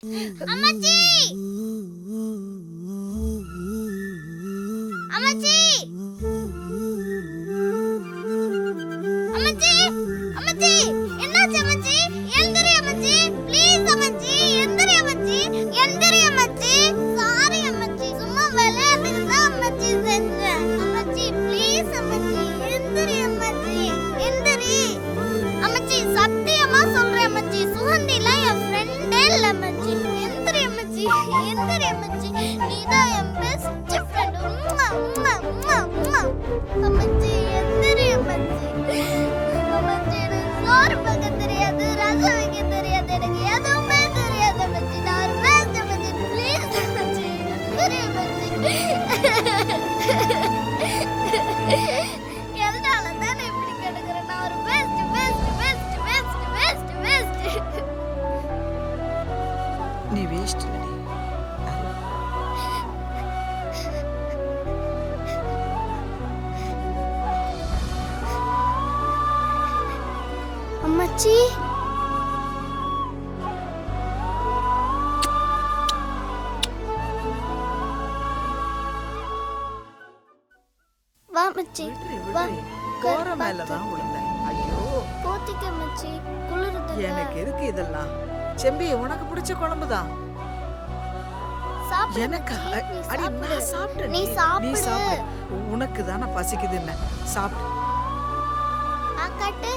அம்மாச்சி அம்மாச்சி அம்மாச்சி அம்மாச்சி என்னாச்சு அம்மாச்சி? எழுந்திரி அம்மாச்சி, ப்ளீஸ் அம்மாச்சி, எழுந்திரி அம்மாச்சி, எழுந்திரி அம்மாச்சி. சாரி அம்மாச்சி, சும்மா விளையாட்டுக்கு தான் அம்மாச்சி செஞ்சேன். அம்மாச்சி ப்ளீஸ் அம்மாச்சி, எழுந்திரி அம்மாச்சி, எழுந்திரி அம்மாச்சி. சத்தியமா சொல்றேன் அம்மாச்சி, சுகந்திலாம் என் ஃப்ரெண்டே இல்ல அம்மாச்சி. எழுந்திரி அம்மாச்சி, எழுந்திரி அம்மாச்சி, நீதான் என் பெஸ்ட் ஃப்ரெண்ட். அம்மாச்சி எழுந்திரி அம்மாச்சி. அம்மாச்சி எனக்கு சோறு பார்க்க தெரியாது, ரசம் வைக்க தெரியாது, எனக்கு எதுவுமே தெரியாது அம்மாச்சி. நான் ஒரு வேஸ்ட் அம்மாச்சி, ப்ளீஸ் அம்மாச்சி, எழுந்திரி அம்மாச்சி. எதனால தானே இப்படி கிடக்குறேன்? நான் ஒரு waste waste waste waste waste waste. நீ வேஸ்ட் இல்லடி. அம்மாச்சி வா மச்சி, வா கோர மேலதான் விழுந்தேன். ஐயோ போத்திக்க மச்சி, குளிருது. எனக்கு இருக்கு இதெல்லாம். செம்பி உனக்கு பிடிச்ச குழம்புதான். சாப்பிடு எனக்கு மச்சி, நீ அடி சாப்பிடு. நான் சாப்பிட்டேன். நீ நீ சாப்பிடு. சாப்பிடு. உனக்கு தானே பசிக்குது. என்ன சாப்பிடு. கட்டு